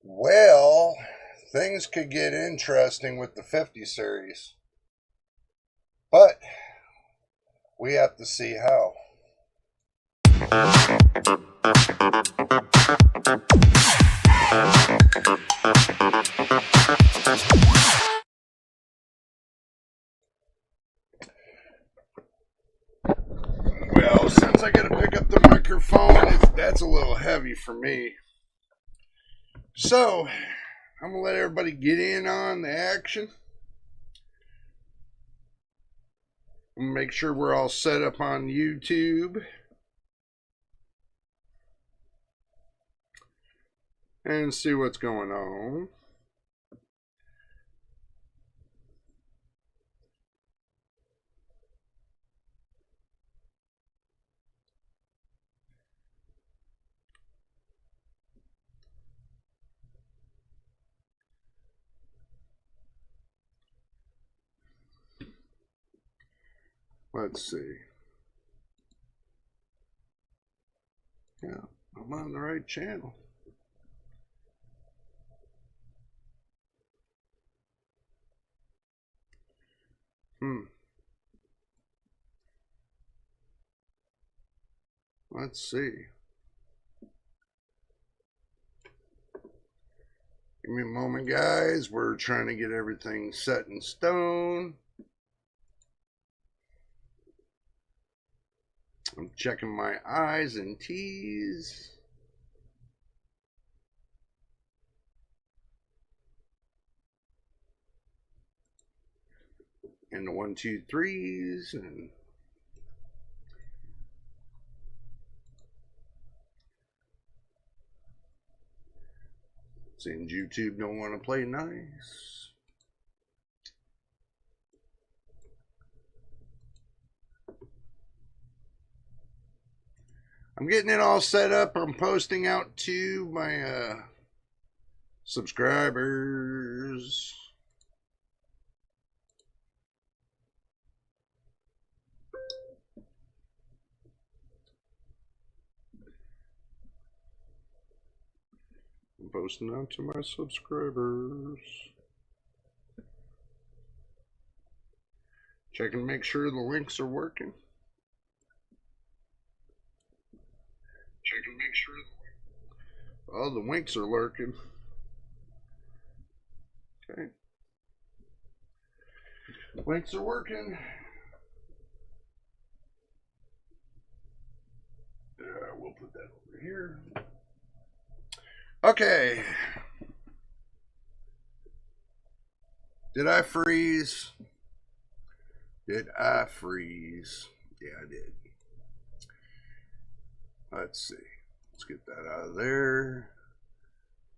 Well, things could get interesting with the 50 series, but we have to see how. Well, since I got to pick up the microphone, that's a little heavy for me. So, I'm going to let everybody get in on the action. I'm going to make sure we're all set up on YouTube. And see what's going on. Let's see. Yeah, I'm on the right channel. Let's see. Give me a moment, guys. We're trying to get everything set in stone. I'm checking my I's and T's. And the 1, 2, 3s. And seems YouTube don't want to play nice. I'm getting it all set up. I'm posting out to my subscribers. I'm posting out to my subscribers. Checking to make sure the links are working. Checking to make sure. Oh, the winks are lurking. Okay. Winks are working. We'll put that over here. Okay. Did I freeze? Did I freeze? Yeah, I did. Let's see. Let's get that out of there.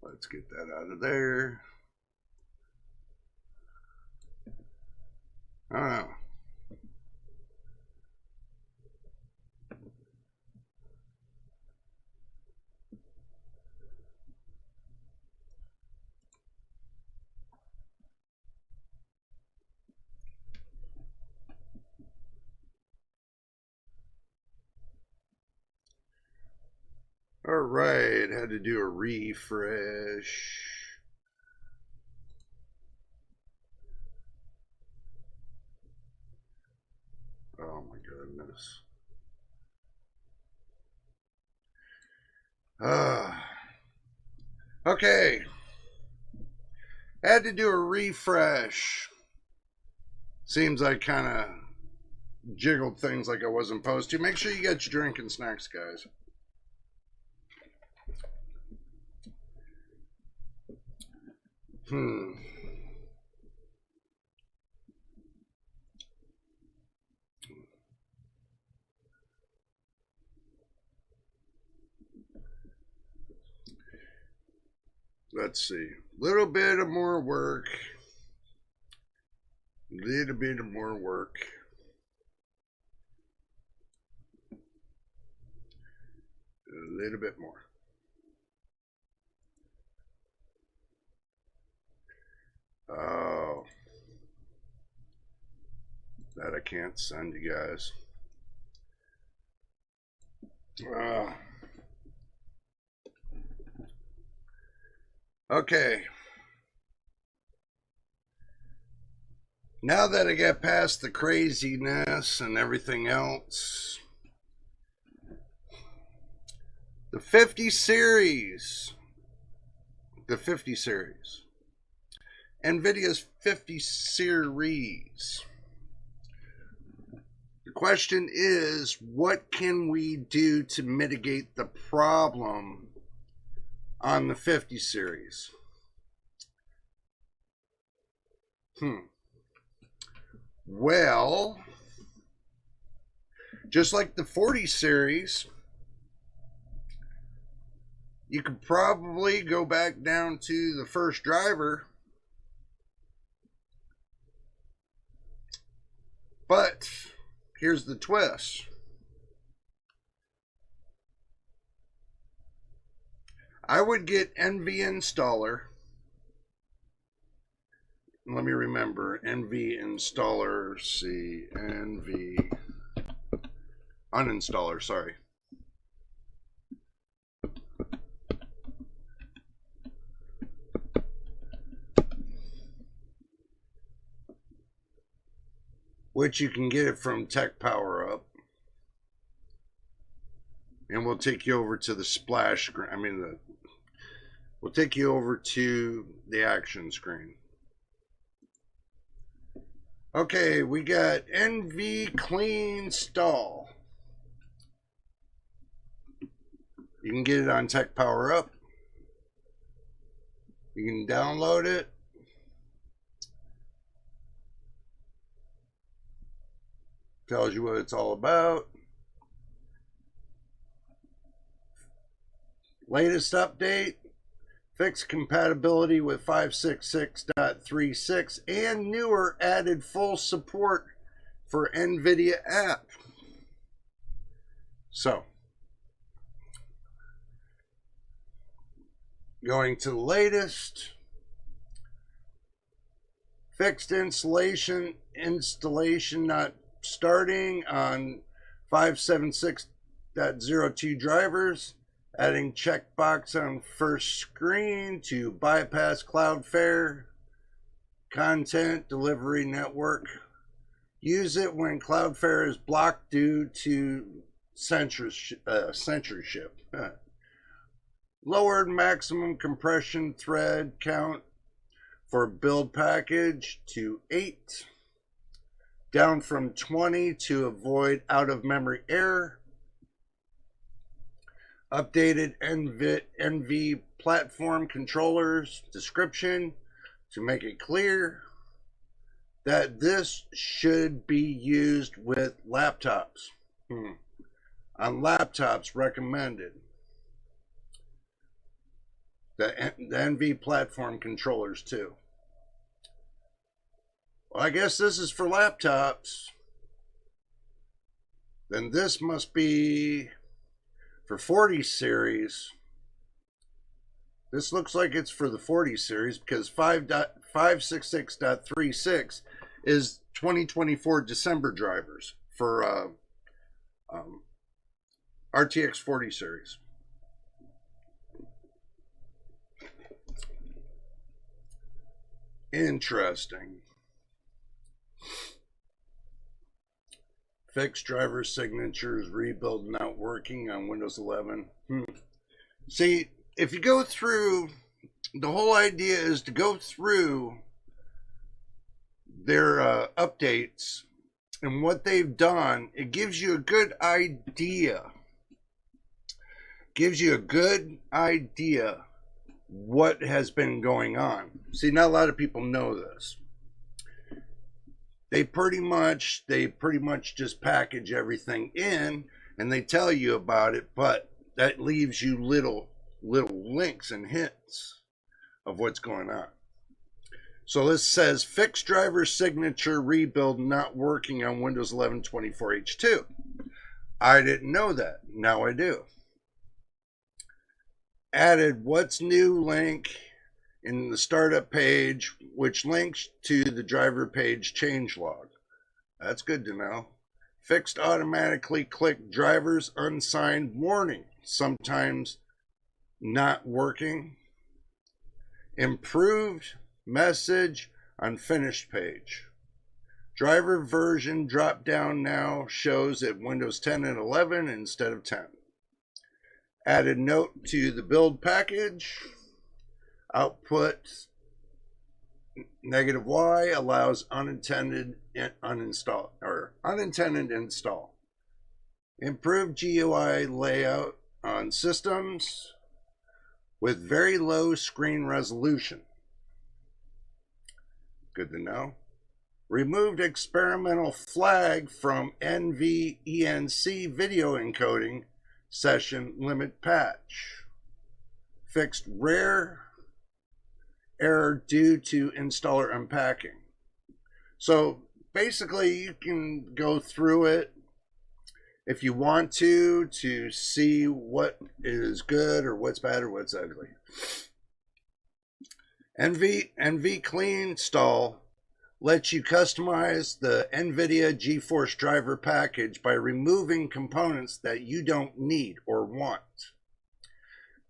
Let's get that out of there. I don't know. All right, had to do a refresh. Oh my goodness. Okay. Had to do a refresh. Seems I kind of jiggled things like I wasn't supposed to. Make sure you get your drink and snacks, guys. Let's see. Little bit of more work. Little bit of more work. A little bit more. Oh. That I can't send you guys. Okay. Now that I get past the craziness and everything else, the 50 series, NVIDIA's 50 series. The question is, what can we do to mitigate the problem on the 50 series? Well, just like the 40 series, you could probably go back down to the first driver, but here's the twist. I would get NV installer. Let me remember. NV installer. See, NV uninstaller. Sorry. Which you can get it from Tech Power Up. And we'll take you over to the splash screen. We'll take you over to the action screen. Okay, we got NV Clean Stall. You can get it on Tech Power Up. You can download it. Tells you what it's all about. Latest update. Fixed compatibility with 576.36 and newer added full support for NVIDIA app. So, going to the latest. Fixed installation not starting on 576.02 drivers. Adding checkbox on first screen to bypass Cloudflare content delivery network. Use it when Cloudflare is blocked due to censorship. Lowered maximum compression thread count for build package to 8. Down from 20 to avoid out of memory error. Updated NV platform controllers description to make it clear that this should be used with laptops. On laptops recommended. The NV platform controllers too. Well, I guess this is for laptops. Then this must be for 40 series. This looks like it's for the 40 series because 5.566.36 is 2024 December drivers for RTX 40 series. Interesting. Fixed driver signatures, rebuild not working on Windows 11. See, if you go through, the whole idea is to go through their updates and what they've done. It gives you a good idea. Gives you a good idea what has been going on. See, not a lot of people know this. They pretty much just package everything in and they tell you about it, but that leaves you little links and hints of what's going on. So this says fixed driver signature rebuild not working on Windows 11 24H2. I didn't know that. Now I do. Added what's new link in the startup page, which links to the driver page changelog. That's good to know. Fixed automatically click drivers unsigned warning. Sometimes not working. Improved message unfinished page. Driver version drop down now shows at Windows 10 and 11 instead of 10. Added note to the build package. Output -Y allows unintended uninstall or unintended install. Improved GUI layout on systems with very low screen resolution. Good to know. Removed experimental flag from NVENC video encoding session limit patch. Fixed rare error due to installer unpacking. So basically you can go through it if you want to see what is good or what's bad or what's ugly. NV Clean Install lets you customize the NVIDIA GeForce driver package by removing components that you don't need or want.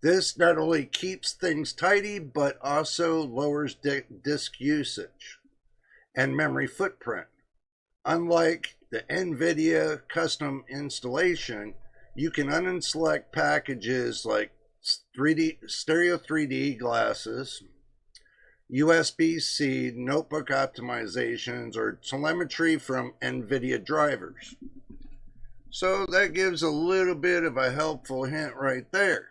This not only keeps things tidy, but also lowers disk usage and memory footprint. Unlike the NVIDIA custom installation, you can unselect packages like stereo 3D glasses, USB-C notebook optimizations, or telemetry from NVIDIA drivers. So that gives a little bit of a helpful hint right there.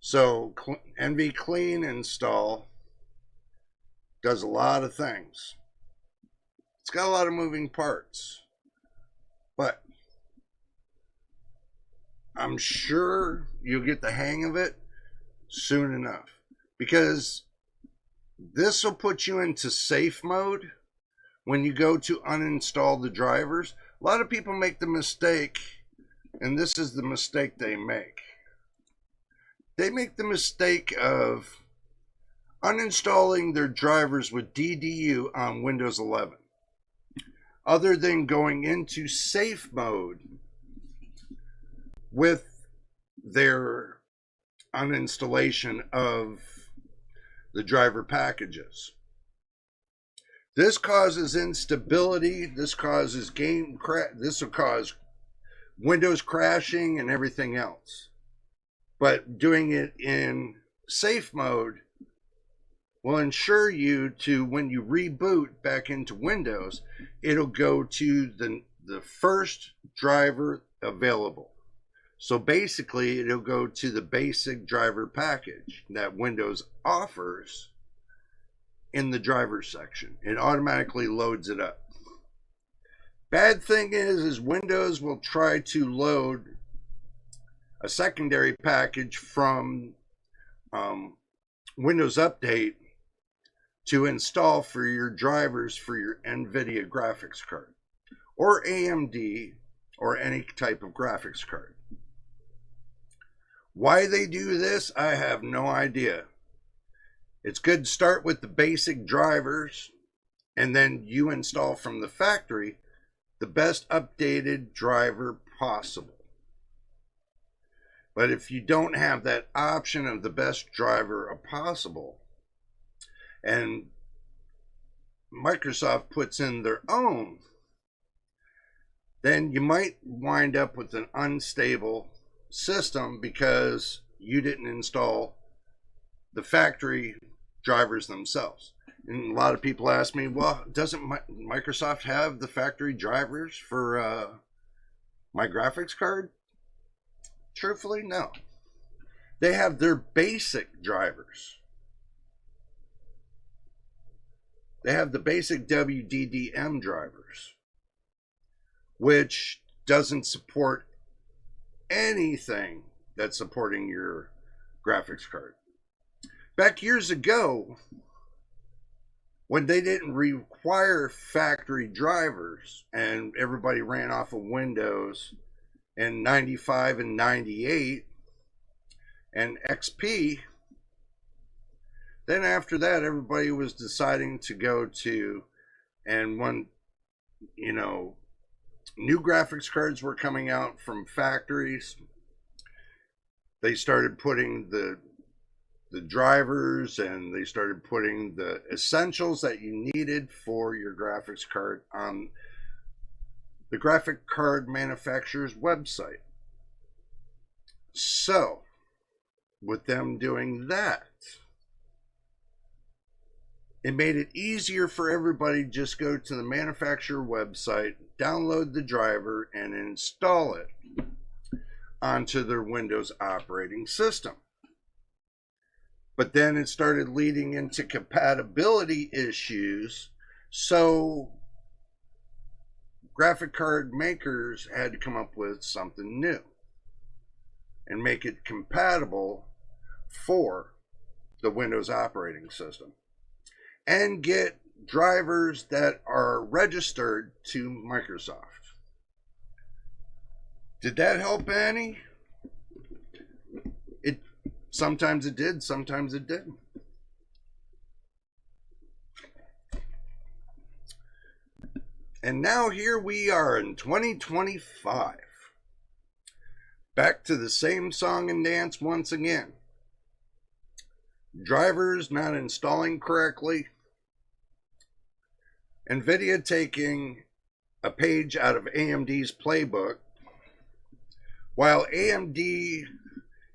So NV Clean Install does a lot of things. It's got a lot of moving parts, but I'm sure you'll get the hang of it soon enough, because this will put you into safe mode when you go to uninstall the drivers. A lot of people make the mistake, and this is the mistake they make. They make the mistake of uninstalling their drivers with DDU on Windows 11. Other than going into safe mode with their uninstallation of the driver packages. This causes instability, this causes this will cause Windows crashing and everything else. But doing it in safe mode will ensure you to, when you reboot back into Windows, it'll go to the first driver available. So basically, it'll go to the basic driver package that Windows offers in the driver section. It automatically loads it up. Bad thing is Windows will try to load a secondary package from Windows Update to install for your drivers for your NVIDIA graphics card or AMD or any type of graphics card. Why they do this, I have no idea. It's good to start with the basic drivers and then you install from the factory the best updated driver possible. But if you don't have that option of the best driver possible, and Microsoft puts in their own, then you might wind up with an unstable system because you didn't install the factory drivers themselves. And a lot of people ask me, well, doesn't Microsoft have the factory drivers for my graphics card? Truthfully, no. They have their basic drivers. They have the basic WDDM drivers, which doesn't support anything that's supporting your graphics card. Back years ago, when they didn't require factory drivers and everybody ran off of Windows in 95 and 98 and XP, then after that everybody was deciding to go to, and when new graphics cards were coming out from factories, they started putting the the drivers, and they started putting the essentials that you needed for your graphics card on the graphic card manufacturer's website. So, with them doing that, it made it easier for everybody to just go to the manufacturer website, download the driver, and install it onto their Windows operating system. But then it started leading into compatibility issues, so graphic card makers had to come up with something new and make it compatible for the Windows operating system and get drivers that are registered to Microsoft. Did that help any? Sometimes it did, sometimes it didn't. And now here we are in 2025. Back to the same song and dance once again. Drivers not installing correctly. NVIDIA taking a page out of AMD's playbook, while AMD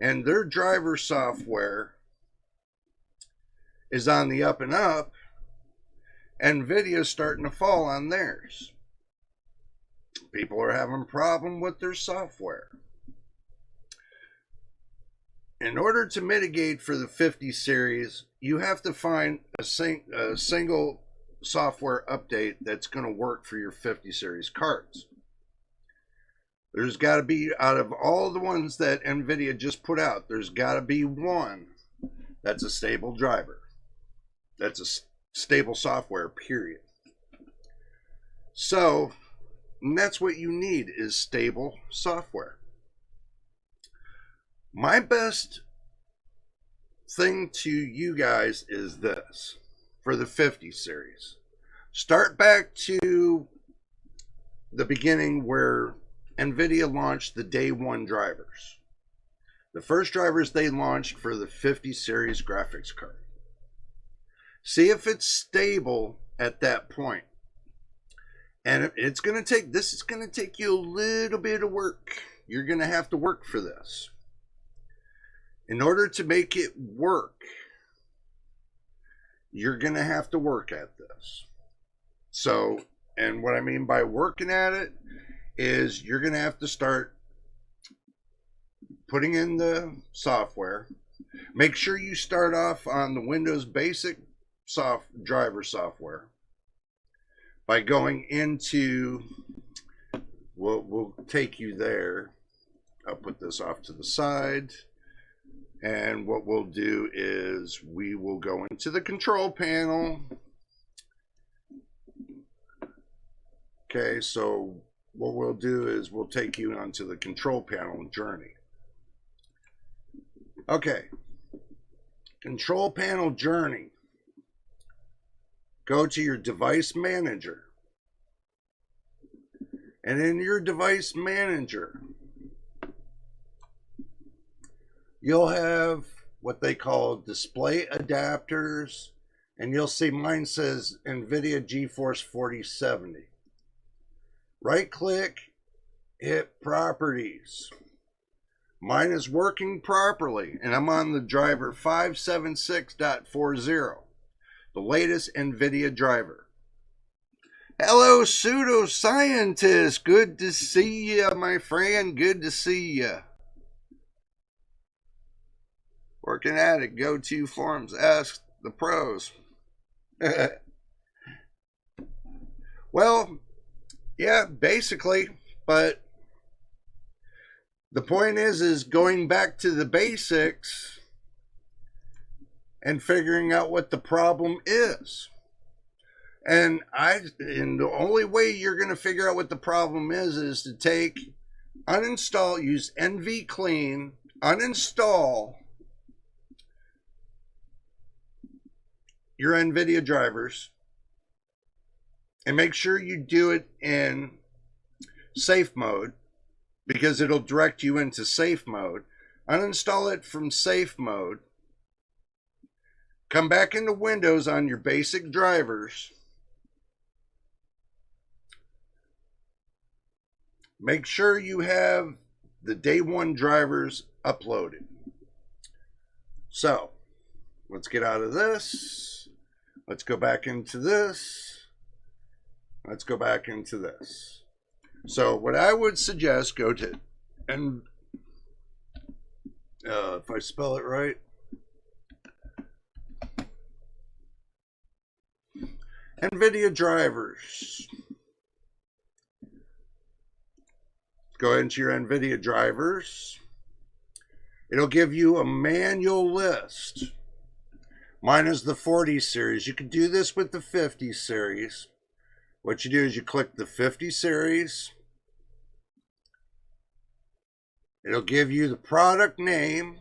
and their driver software is on the up and up, NVIDIA's starting to fall on theirs. People are having a problem with their software. In order to mitigate for the 50 series, you have to find a single software update that's going to work for your 50 series cards. There's got to be, out of all the ones that NVIDIA just put out, there's got to be one that's a stable driver. That's a stable software, period. So, that's what you need, is stable software. My best thing to you guys is this, for the 50 series. Start back to the beginning where NVIDIA launched the day one drivers. The first drivers they launched for the 50 series graphics card. See if it's stable at that point. And it's going to take, this is going to take you a little bit of work. You're going to have to work for this. In order to make it work, you're going to have to work at this. So, and what I mean by working at it is you're going to have to start putting in the software. Make sure you start off on the Windows basic driver software by going into, we'll take you there. I'll put this off to the side. And what we'll do is we will go into the control panel. Okay, so what we'll do is we'll take you onto the control panel journey. Okay, control panel journey. Go to your device manager. And in your device manager, you'll have what they call display adapters, and you'll see mine says NVIDIA GeForce 4070. Right click, hit properties. Mine is working properly, and I'm on the driver 576.40, the latest NVIDIA driver. Hello, pseudoscientist. Good to see you, my friend. Good to see you. Working at it. Go to forums. Ask the pros. Well, yeah, basically. But the point is going back to the basics and figuring out what the problem is. And the only way you're going to figure out what the problem is to take, uninstall, use NV clean, uninstall your NVIDIA drivers, and make sure you do it in safe mode, because it'll direct you into safe mode. Uninstall it from safe mode, Come back into Windows on your basic drivers. Make sure you have the day one drivers uploaded. So, let's get out of this. Let's go back into this. Let's go back into this. So, what I would suggest, go to, and if I spell it right, NVIDIA drivers. Go into your NVIDIA drivers. It'll give you a manual list. Mine is the 40 series. You can do this with the 50 series. What you do is you click the 50 series. It'll give you the product name.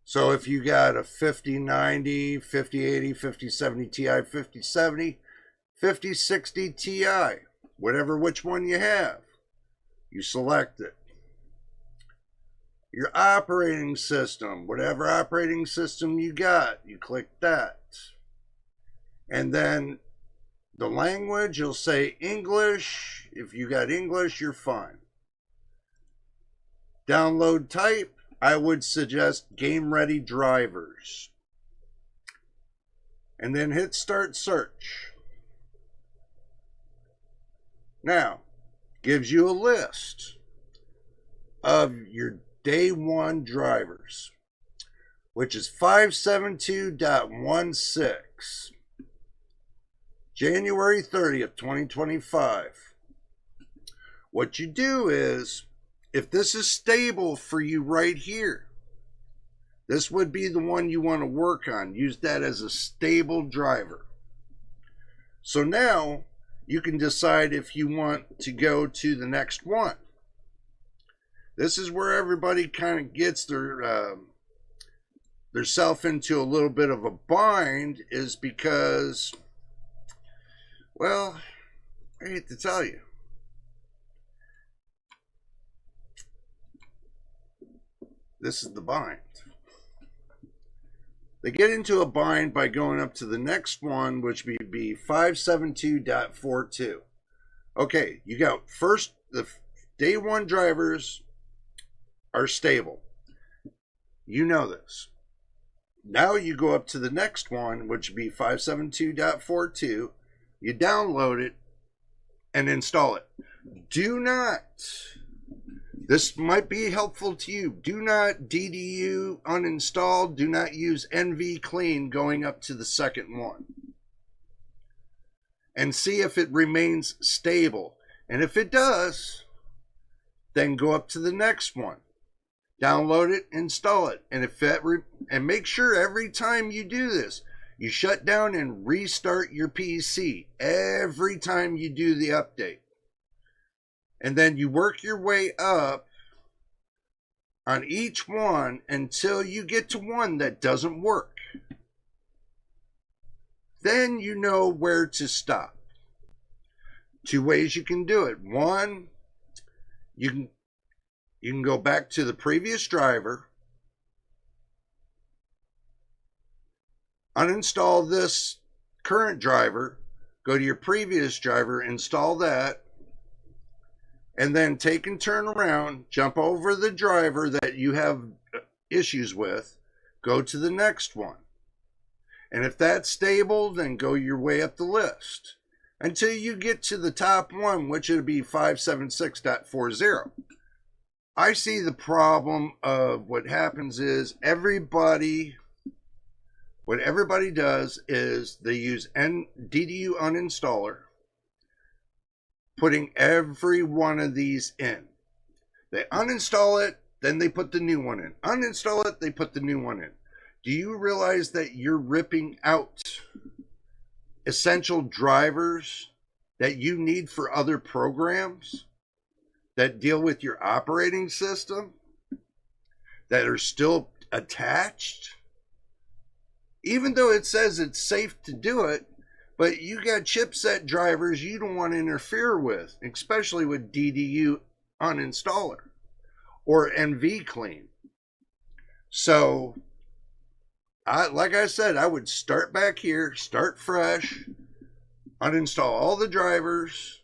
So if you got a 5090, 5080, 5070 Ti, 5070, 5060 Ti, whatever which one you have, you select it. Your operating system, whatever operating system you got, you click that. And then the language, you'll say English. If you got English, you're fine. Download type, I would suggest game ready drivers. And then hit start search. Now, gives you a list of your day one drivers, which is 572.16, January 30th, 2025. What you do is, if this is stable for you right here, this would be the one you want to work on. Use that as a stable driver. So now you can decide if you want to go to the next one. This is where everybody kind of gets their self into a little bit of a bind, is because, well, I hate to tell you, this is the bind. They get into a bind by going up to the next one, which would be 572.42. Okay, you got first, the day one drivers are stable. You know this. Now you go up to the next one, which would be 572.42. You download it and install it. Do not, this might be helpful to you, do not DDU uninstall, do not use NV clean going up to the second one. And see if it remains stable. And if it does, then go up to the next one. Download it, install it, and if that and make sure every time you do this, you shut down and restart your PC every time you do the update. And then you work your way up on each one until you get to one that doesn't work. Then you know where to stop. Two ways you can do it. One, you can go back to the previous driver, uninstall this current driver, go to your previous driver, install that, and then take and turn around, jump over the driver that you have issues with, go to the next one. And if that's stable, then go your way up the list until you get to the top one, which would be 576.40. I see the problem of what happens is what everybody does is they use DDU uninstaller, putting every one of these in. They uninstall it, then they put the new one in. Uninstall it, they put the new one in. Do you realize that you're ripping out essential drivers that you need for other programs that deal with your operating system that are still attached? Even though it says it's safe to do it, but you got chipset drivers you don't want to interfere with, especially with DDU uninstaller or NV clean. So like I said, I would start back here, start fresh, uninstall all the drivers.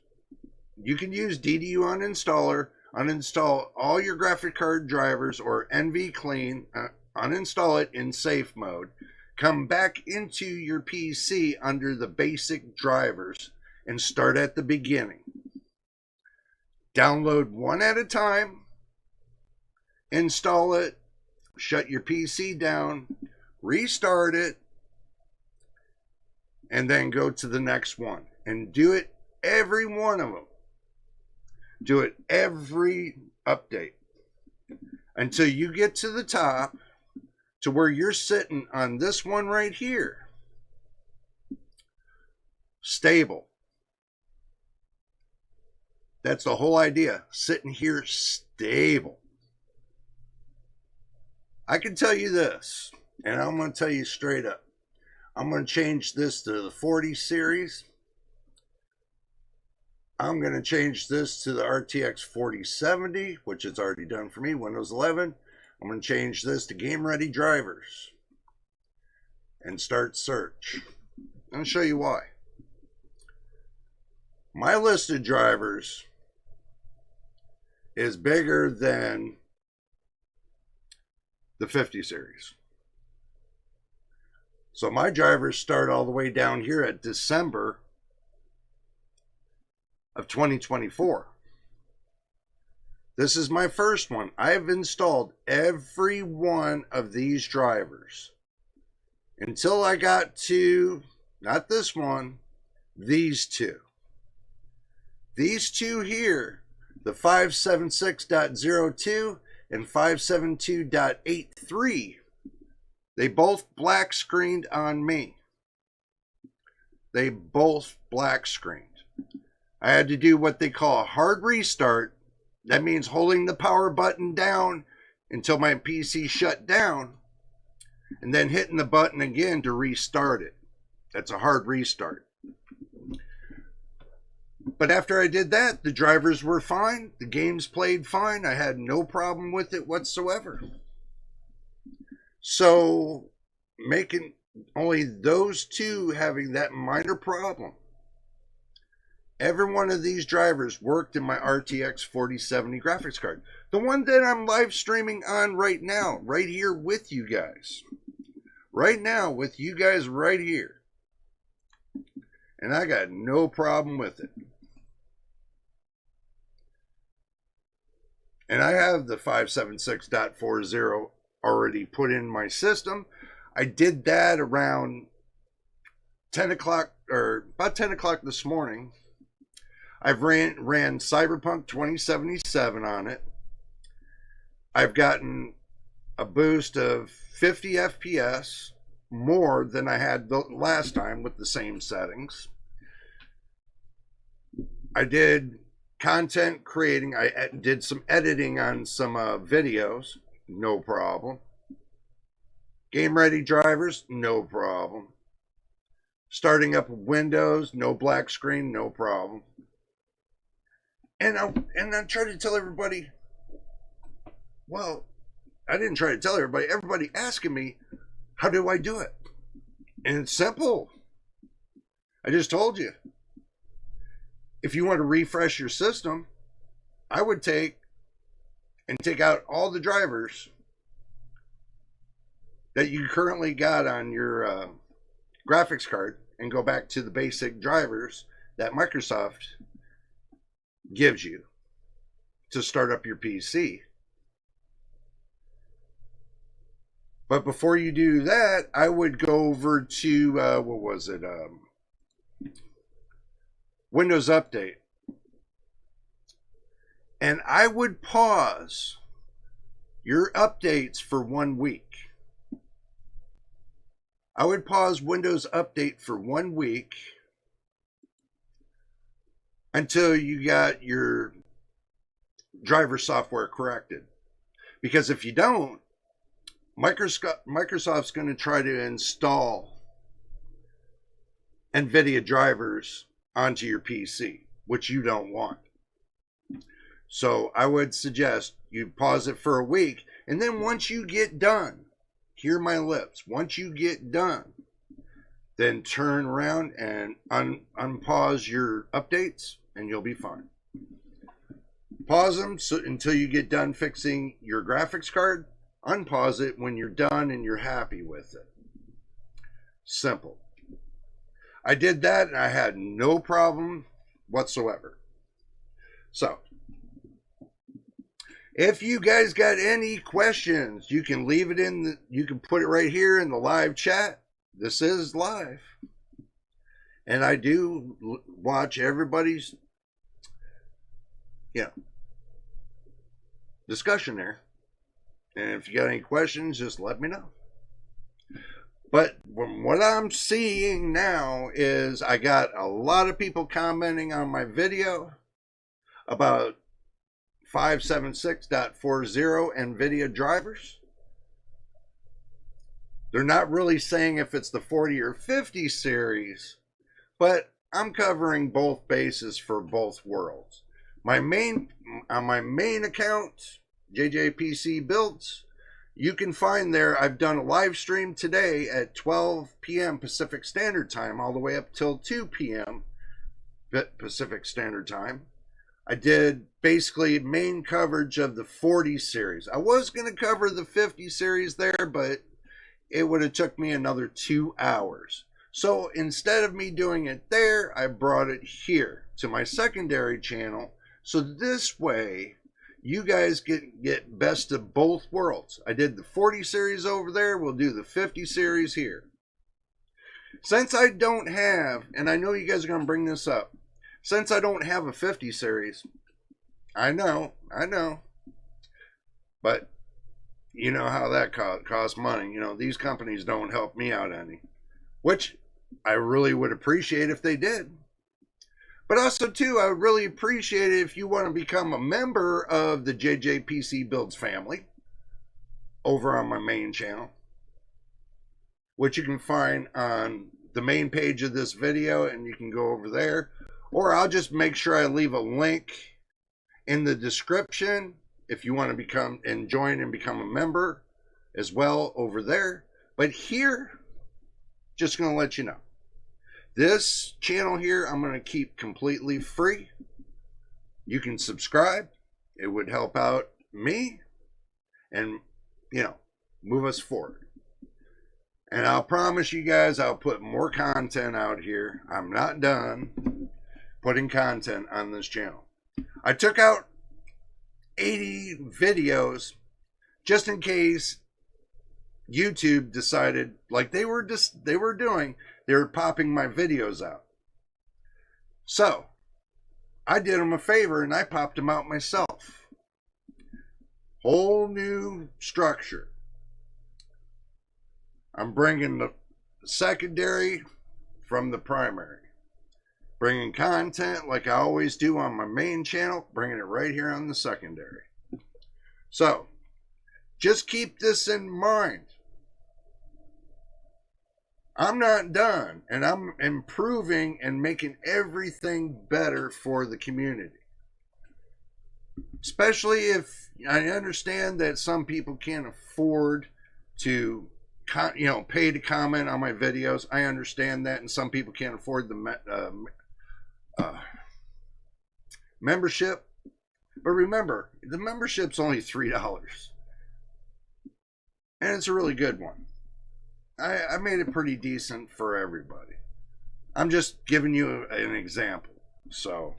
You can use DDU uninstaller, uninstall all your graphic card drivers or NV clean, uninstall it in safe mode. Come back into your PC under the basic drivers and start at the beginning. Download one at a time, install it, shut your PC down, restart it, and then go to the next one. And do it every one of them. Do it every update until you get to the top to where you're sitting on this one right here. Stable. That's the whole idea. Sitting here stable. I can tell you this, and I'm going to tell you straight up. I'm going to change this to the 40 series. I'm going to change this to the RTX 4070, which it's already done for me, Windows 11. I'm going to change this to Game Ready Drivers and start search. I'm going to show you why. My list of drivers is bigger than the 50 series. So my drivers start all the way down here at December of 2024. This is my first one. I've installed every one of these drivers until I got to, not this one, these two. These two here, the 576.02 and 572.83, they both black screened on me. They both black screened. I had to do what they call a hard restart. That means holding the power button down until my PC shut down and then hitting the button again to restart it. That's a hard restart. But after I did that, the drivers were fine. The games played fine. I had no problem with it whatsoever. So making only those two having that minor problem. Every one of these drivers worked in my RTX 4070 graphics card. The one that I'm live streaming on right now, right here with you guys. Right now with you guys right here. And I got no problem with it. And I have the 576.40 already put in my system. I did that around 10 o'clock or about 10 o'clock this morning. I've ran Cyberpunk 2077 on it. I've gotten a boost of 50 FPS, more than I had the last time with the same settings. I did content creating. I did some editing on some videos, no problem. Game ready drivers, no problem. Starting up Windows, no black screen, no problem. And I tried to tell everybody, well, I didn't try to tell everybody. Everybody asking me, how do I do it? And it's simple. I just told you. If you want to refresh your system, I would take out all the drivers that you currently got on your graphics card and go back to the basic drivers that Microsoft gives you to start up your PC. But before you do that, I would go over to what was it? Windows Update. And I would pause your updates for 1 week. I would pause Windows Update for 1 week until you got your driver software corrected. Because if you don't, Microsoft's going to try to install NVIDIA drivers onto your PC, which you don't want. So I would suggest you pause it for a week, and then once you get done hear my lips. Once you get done, then turn around and unpause your updates and you'll be fine. Pause them until you get done fixing your graphics card. Unpause it when you're done and you're happy with it. Simple. I did that and I had no problem whatsoever. So, if you guys got any questions, you can leave it you can put it right here in the live chat. This is live. And I do watch everybody's, discussion there. And if you got any questions, just let me know. But from what I'm seeing now is I got a lot of people commenting on my video about 576.40 NVIDIA drivers. They're not really saying if it's the 40 or 50 series, but I'm covering both bases for both worlds. On my main account, JJPC Builds, you can find there, I've done a live stream today at 12 p.m. Pacific Standard Time, all the way up till 2 p.m. Pacific Standard Time. I did basically main coverage of the 40 series. I was going to cover the 50 series there, but it would have took me another 2 hours. So instead of me doing it there, I brought it here to my secondary channel. So this way, you guys get best of both worlds. I did the 40 series over there. We'll do the 50 series here. Since I don't have, and I know you guys are going to bring this up, since I don't have a 50 series, I know, but you know how that costs money. You know, these companies don't help me out any, which I really would appreciate if they did. But also, too, I would really appreciate it if you want to become a member of the JJPC Builds family over on my main channel, which you can find on the main page of this video, and you can go over there. Or I'll just make sure I leave a link in the description if you want to join and become a member as well over there. But here, just going to let you know. This channel here, I'm going to keep completely free. You can subscribe. It would help out me and, move us forward. And I'll promise you guys I'll put more content out here. I'm not done putting content on this channel. I took out 80 videos just in case YouTube decided, like they were doing, they were popping my videos out. So I did them a favor and I popped them out myself. Whole new structure. I'm bringing the secondary from the primary. Bringing content like I always do on my main channel, bringing it right here on the secondary. So, just keep this in mind. I'm not done, and I'm improving and making everything better for the community. Especially if I understand that some people can't afford to pay to comment on my videos. I understand that, and some people can't afford the membership. But remember, the membership's only $3, and it's a really good one. I made it pretty decent for everybody. I'm just giving you an example. So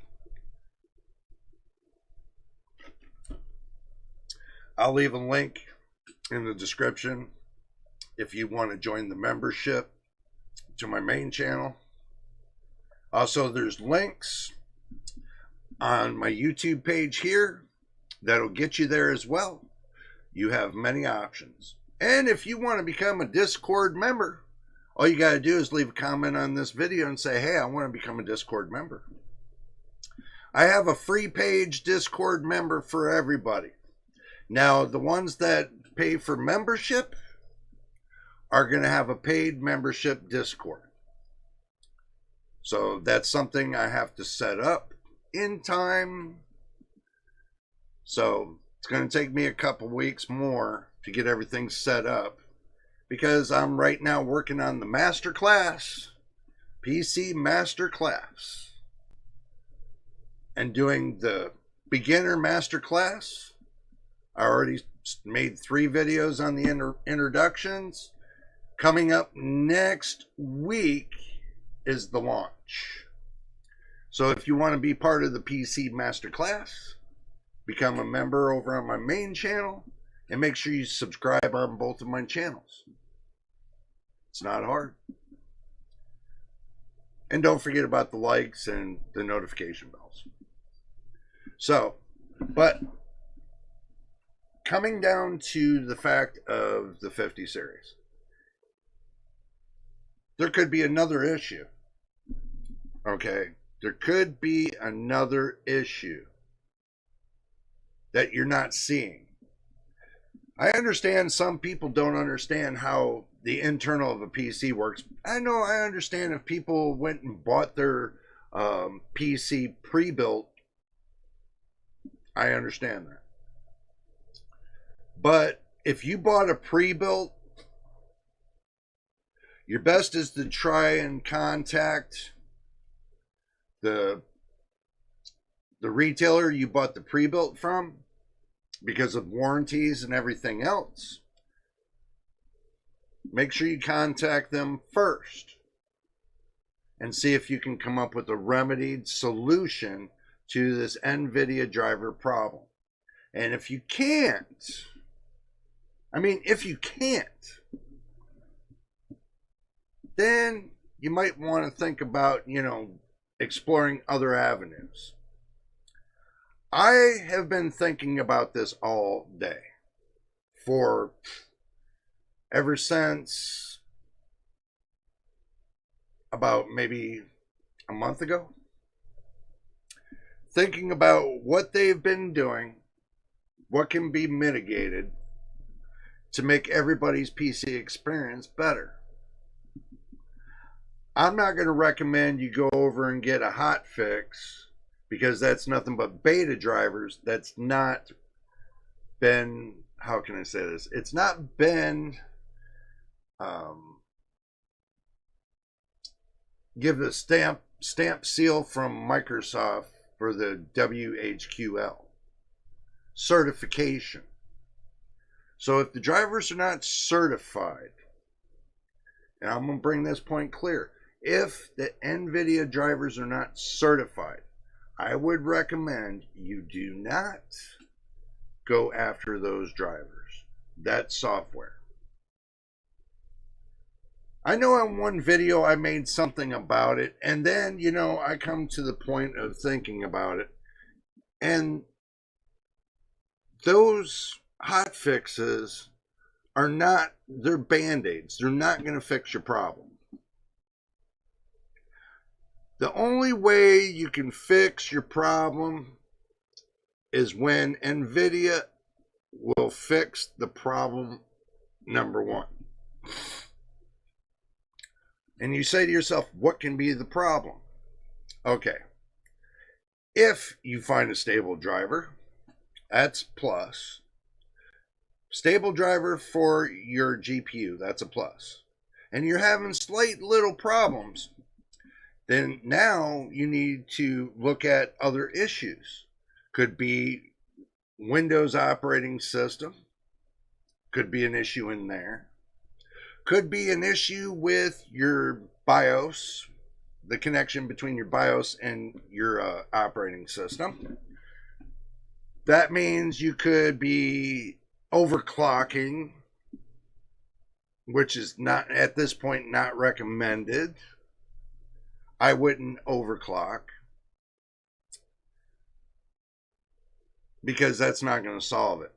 I'll leave a link in the description if you want to join the membership to my main channel. Also, there's links on my YouTube page here that'll get you there as well. You have many options. And if you want to become a Discord member, all you got to do is leave a comment on this video and say, hey, I want to become a Discord member. I have a free page Discord member for everybody. Now, the ones that pay for membership are going to have a paid membership Discord. So that's something I have to set up in time. So it's going to take me a couple weeks more to get everything set up. because I'm right now working on the master class, PC master class, and doing the beginner master class. I already made 3 videos on the introductions. Coming up next week is the launch. So if you want to be part of the PC Masterclass, become a member over on my main channel, and make sure you subscribe on both of my channels. It's not hard. And don't forget about the likes and the notification bells. So, but coming down to the fact of the 50 series, there could be another issue. Okay, there could be another issue that you're not seeing. I understand some people don't understand how the internal of a PC works. I understand if people went and bought their PC pre-built. I understand that. But if you bought a pre-built, your best is to try and contact the retailer you bought the pre-built from, because of warranties and everything else. Make sure you contact them first and see if you can come up with a remedied solution to this NVIDIA driver problem. And if you can't, then you might want to think about, exploring other avenues. I have been thinking about this all day ever since about maybe a month ago. Thinking about what they've been doing, what can be mitigated to make everybody's PC experience better. I'm not going to recommend you go over and get a hot fix, because that's nothing but beta drivers. That's not been, how can I say this? It's not been give the stamp seal from Microsoft for the WHQL certification. So if the drivers are not certified, and I'm going to bring this point clear, if the NVIDIA drivers are not certified, I would recommend you do not go after those drivers, that software. I know in one video I made something about it, and then, I come to the point of thinking about it, and those hot fixes are not, they're band-aids. They're not going to fix your problem. The only way you can fix your problem is when NVIDIA will fix the problem number one. And you say to yourself, what can be the problem? Okay. If you find a stable driver, that's plus. Stable driver for your GPU, that's a plus. And you're having slight little problems, then now you need to look at other issues. Could be Windows operating system. Could be an issue in there. Could be an issue with your BIOS, the connection between your BIOS and your operating system. That means you could be overclocking, which is not, at this point, not recommended. I wouldn't overclock, because that's not going to solve it.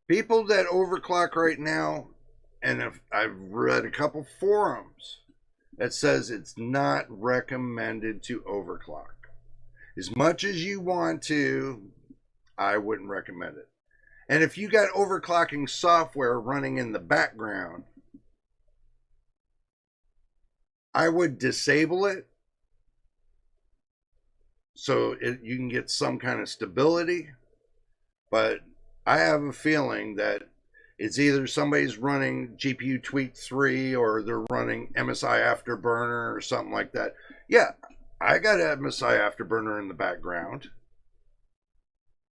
People that overclock right now, and I've read a couple forums that says it's not recommended to overclock. As much as you want to, I wouldn't recommend it. And if you got overclocking software running in the background, I would disable it so you can get some kind of stability. But I have a feeling that It's either somebody's running GPU Tweak 3 or they're running MSI Afterburner or something like that. Yeah, I got MSI Afterburner in the background,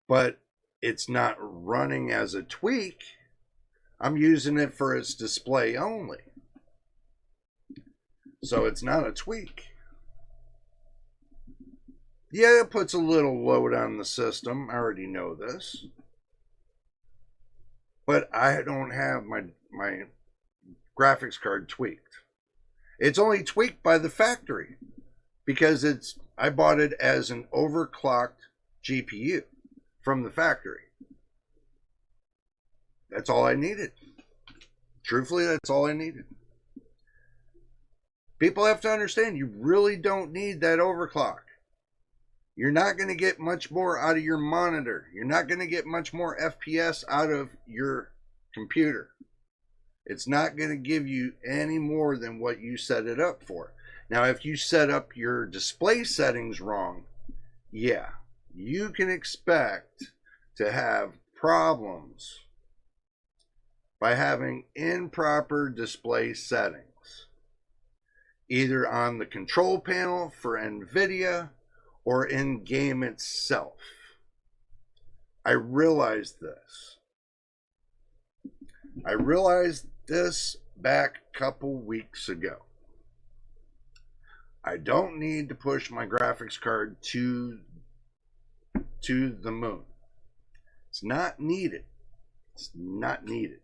but it's not running as a tweak. I'm using it for its display only. So it's not a tweak. Yeah, it puts a little load on the system. I already know this. But I don't have my graphics card tweaked. It's only tweaked by the factory because I bought it as an overclocked GPU from the factory. That's all I needed. Truthfully, that's all I needed. People have to understand you really don't need that overclock. You're not going to get much more out of your monitor. You're not going to get much more FPS out of your computer. It's not going to give you any more than what you set it up for. Now, if you set up your display settings wrong, yeah, you can expect to have problems by having improper display settings, either on the control panel for NVIDIA or in game itself. I realized this. I realized this back a couple weeks ago. I don't need to push my graphics card to the moon. It's not needed. It's not needed.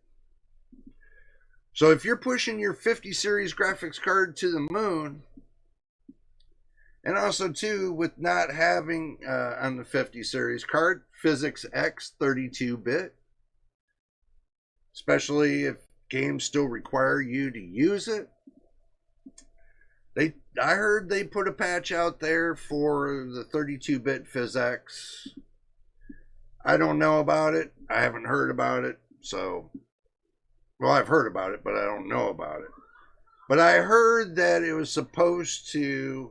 So if you're pushing your 50 series graphics card to the moon, and also too, with not having on the 50 series card, Physics X 32-bit, especially if games still require you to use it. I heard they put a patch out there for the 32-bit PhysX. I don't know about it. I haven't heard about it. So, well, I've heard about it, but I don't know about it. But I heard that it was supposed to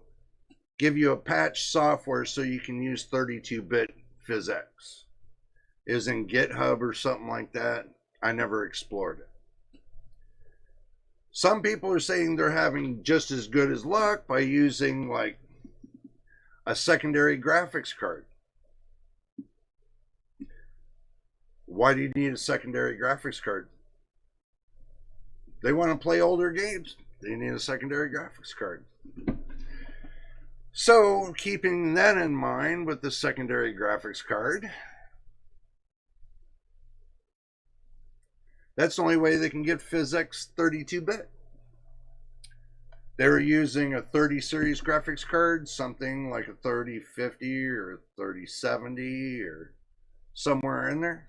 give you a patch software so you can use 32-bit PhysX. It was in GitHub or something like that. I never explored it. Some people are saying they're having just as good as luck by using like a secondary graphics card. Why do you need a secondary graphics card? They want to play older games. They need a secondary graphics card. So, keeping that in mind with the secondary graphics card, that's the only way they can get PhysX 32-bit. They were using a 30 series graphics card, something like a 3050 or 3070 or somewhere in there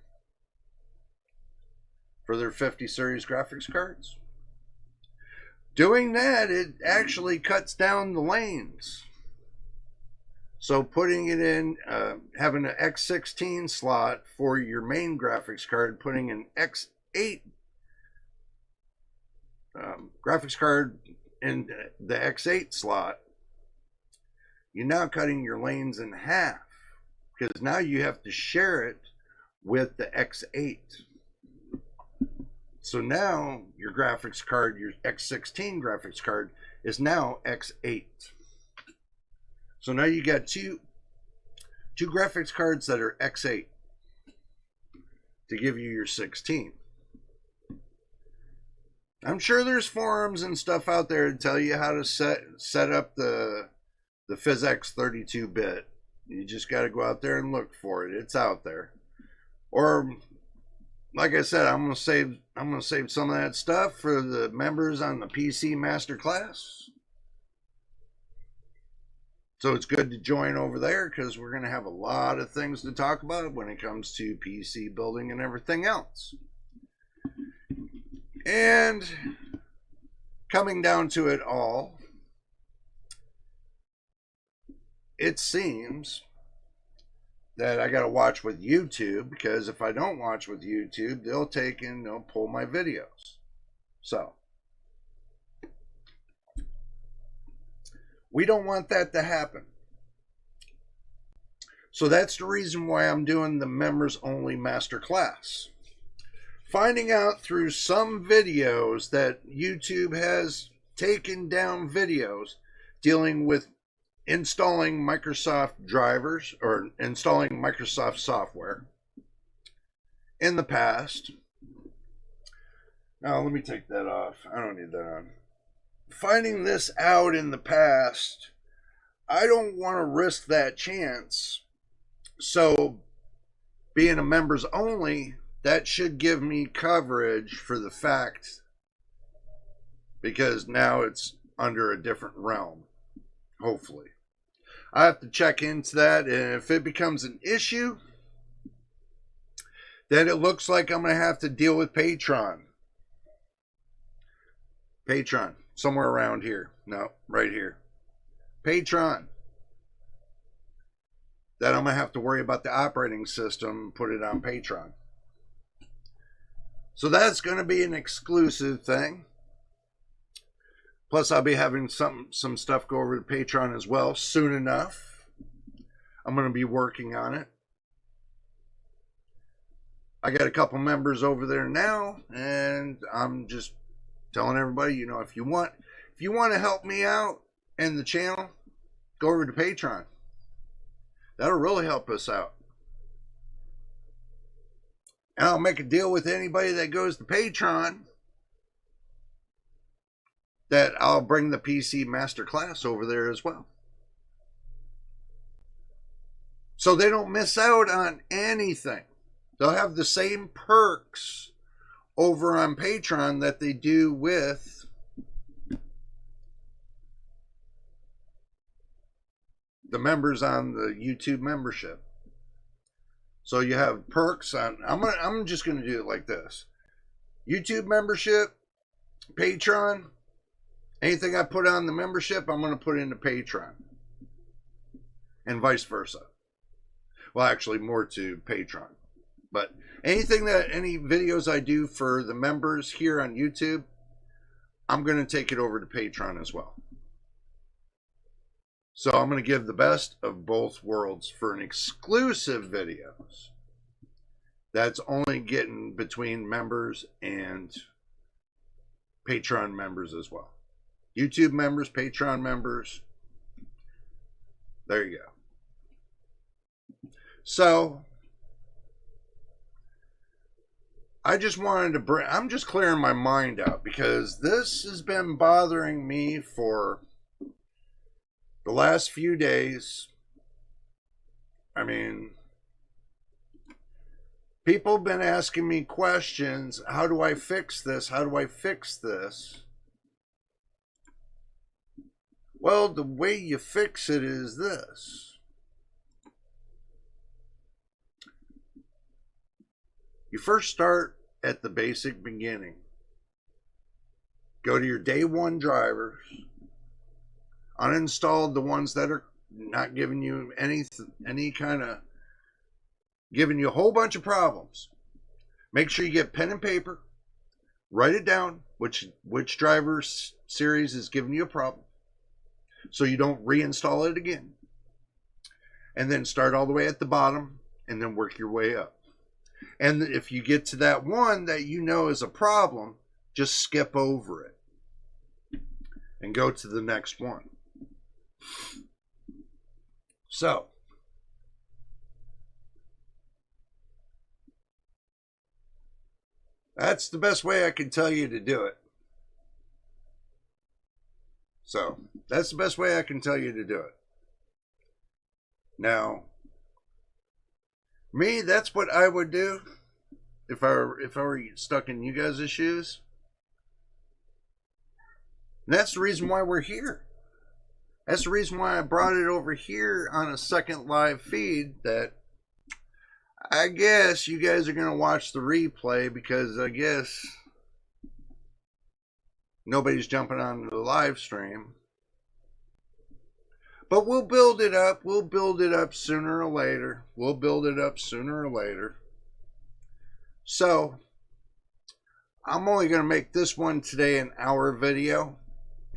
for their 50 series graphics cards. Doing that, it actually cuts down the lanes. So putting it in, having an X16 slot for your main graphics card, putting an X8 graphics card in the X8 slot, you're now cutting your lanes in half because now you have to share it with the X8. So now your graphics card, your X16 graphics card, is now X8. So now you got two graphics cards that are X8 to give you your 16. I'm sure there's forums and stuff out there to tell you how to set up the PhysX 32-bit. You just got to go out there and look for it. It's out there. Or, like I said, I'm gonna save some of that stuff for the members on the PC Masterclass. So it's good to join over there because we're going to have a lot of things to talk about when it comes to PC building and everything else. And coming down to it all, it seems that I got to watch with YouTube, because if I don't watch with YouTube, they'll take and they'll pull my videos. So we don't want that to happen. So that's the reason why I'm doing the members only masterclass. finding out through some videos that YouTube has taken down videos dealing with installing Microsoft drivers or installing Microsoft software in the past. Now, let me take that off. I don't need that on. Finding this out in the past, I don't want to risk that chance. So, being a members only, that should give me coverage for the fact, because now it's under a different realm, hopefully. I have to check into that, and if it becomes an issue, then it looks like I'm going to have to deal with Patreon. Patreon, somewhere around here. No, right here. Patreon. Then I'm going to have to worry about the operating system, put it on Patreon. So that's going to be an exclusive thing. Plus, I'll be having some stuff go over to Patreon as well soon enough. I'm going to be working on it. I got a couple members over there now, and I'm just telling everybody, you know, if you want to help me out and the channel, go over to Patreon. That'll really help us out. And I'll make a deal with anybody that goes to Patreon that I'll bring the PC Masterclass over there as well. So they don't miss out on anything. They'll have the same perks over on Patreon that they do with the members on the YouTube membership. So you have perks on. I'm just gonna do it like this: YouTube membership, Patreon. Anything I put on the membership, I'm gonna put into Patreon, and vice versa. Well, actually, more to Patreon. But any videos I do for the members here on YouTube, I'm going to take it over to Patreon as well. So I'm going to give the best of both worlds for an exclusive videos. That's only getting between members and Patreon members as well. YouTube members, Patreon members. There you go. So I just wanted to I'm just clearing my mind out, because this has been bothering me for the last few days. I mean, people have been asking me questions. How do I fix this? How do I fix this? Well, the way you fix it is this. You first start at the basic beginning. Go to your day one drivers. Uninstall the ones that are not giving you giving you a whole bunch of problems. Make sure you get pen and paper. Write it down, which driver series is giving you a problem, so you don't reinstall it again. And then start all the way at the bottom and then work your way up. And if you get to that one that you know is a problem, just skip over it and go to the next one. So, that's the best way I can tell you to do it. So, that's the best way I can tell you to do it. Now, me, that's what I would do if I were stuck in you guys' shoes. And that's the reason why we're here. That's the reason why I brought it over here on a second live feed, that I guess you guys are going to watch the replay, because I guess nobody's jumping on the live stream. But we'll build it up. We'll build it up sooner or later. We'll build it up sooner or later. So, I'm only going to make this one today an hour video.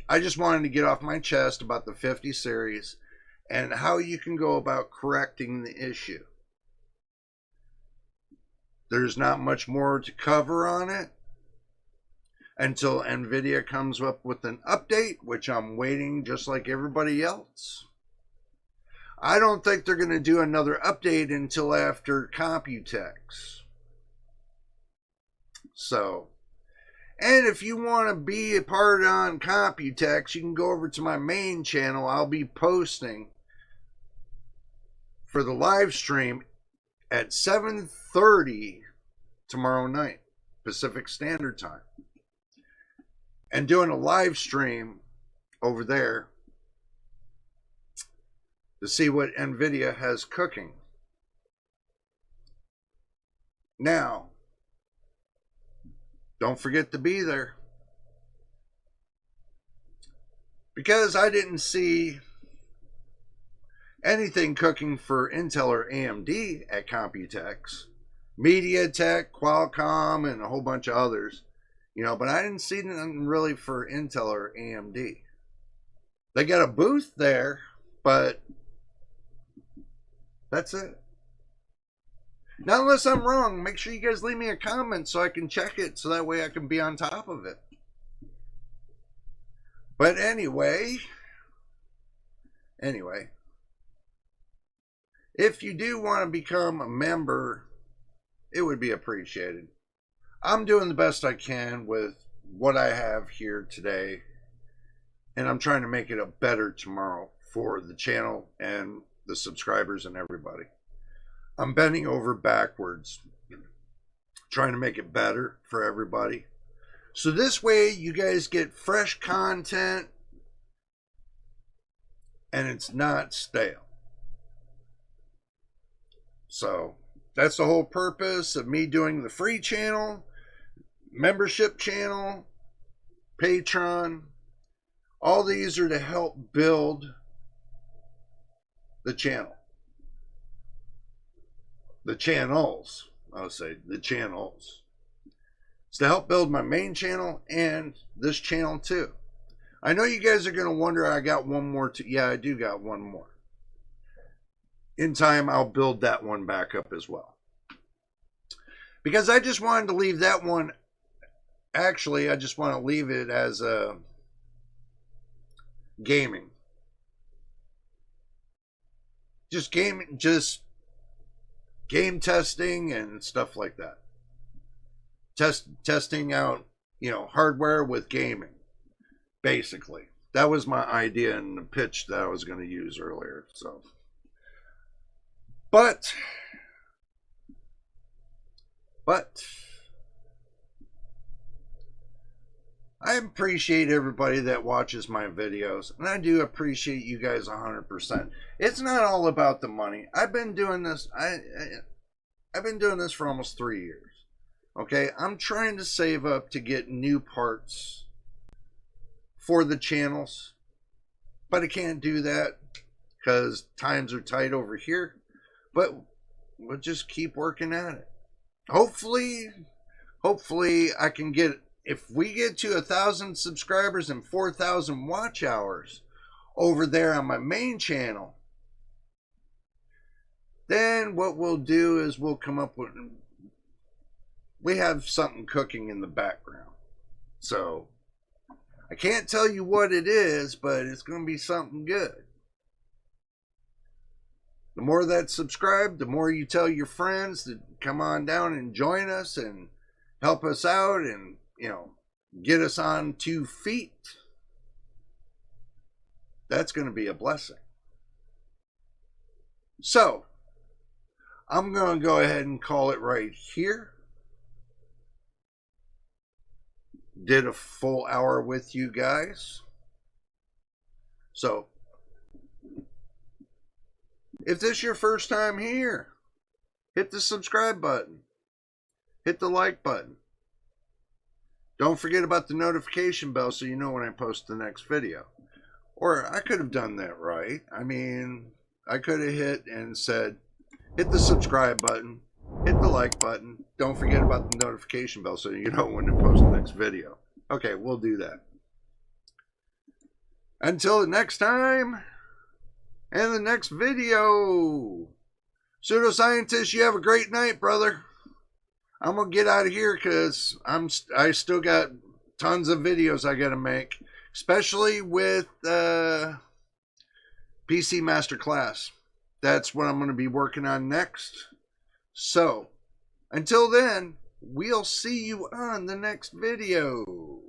I just wanted to get off my chest about the 50 series and how you can go about correcting the issue. There's not much more to cover on it until NVIDIA comes up with an update, which I'm waiting just like everybody else. I don't think they're going to do another update until after Computex. So, and if you want to be a part on Computex, you can go over to my main channel. I'll be posting for the live stream at 7:30 tomorrow night, Pacific Standard Time. And doing a live stream over there to see what NVIDIA has cooking. Now, don't forget to be there, because I didn't see anything cooking for Intel or AMD at Computex. MediaTek, Qualcomm, and a whole bunch of others, you know, but I didn't see nothing really for Intel or AMD. They got a booth there, but that's it. Now, unless I'm wrong, make sure you guys leave me a comment so I can check it, so that way I can be on top of it. But anyway, if you do want to become a member, it would be appreciated. I'm doing the best I can with what I have here today, and I'm trying to make it a better tomorrow for the channel and the subscribers and everybody. I'm bending over backwards, trying to make it better for everybody. So this way you guys get fresh content and it's not stale. So that's the whole purpose of me doing the free channel, membership channel, Patreon. All these are to help build the channel. The channels, I'll say the channels. It's to help build my main channel and this channel too. I know you guys are going to wonder, I got one more too. Yeah, I do got one more. In time, I'll build that one back up as well. Because I just wanted to leave that one, actually, I just want to leave it as a gaming. Just gaming, just game testing and stuff like that. Testing out, you know, hardware with gaming, basically. That was my idea and the pitch that I was going to use earlier. So, but I appreciate everybody that watches my videos, and I do appreciate you guys 100%. It's not all about the money. I've been doing this. I've been doing this for almost 3 years. Okay, I'm trying to save up to get new parts for the channels, but I can't do that because times are tight over here. But we'll just keep working at it. Hopefully I can get, if we get to 1,000 subscribers and 4,000 watch hours over there on my main channel, then what we'll do is we'll come up with, we have something cooking in the background. So I can't tell you what it is, but it's going to be something good. The more that subscribe, the more you tell your friends to come on down and join us and help us out and, you know, get us on 2 feet. That's going to be a blessing. So, I'm going to go ahead and call it right here. Did a full hour with you guys. So, if this is your first time here, hit the subscribe button. Hit the like button. Don't forget about the notification bell so you know when I post the next video. Or I could have done that right. I mean, I could have hit and said, hit the subscribe button, hit the like button. Don't forget about the notification bell so you know when to post the next video. Okay, we'll do that. Until the next time, and the next video. Pseudoscientist, you have a great night, brother. I'm gonna get out of here because I still got tons of videos I gotta make, especially with PC Masterclass. That's what I'm gonna be working on next. So until then, we'll see you on the next video.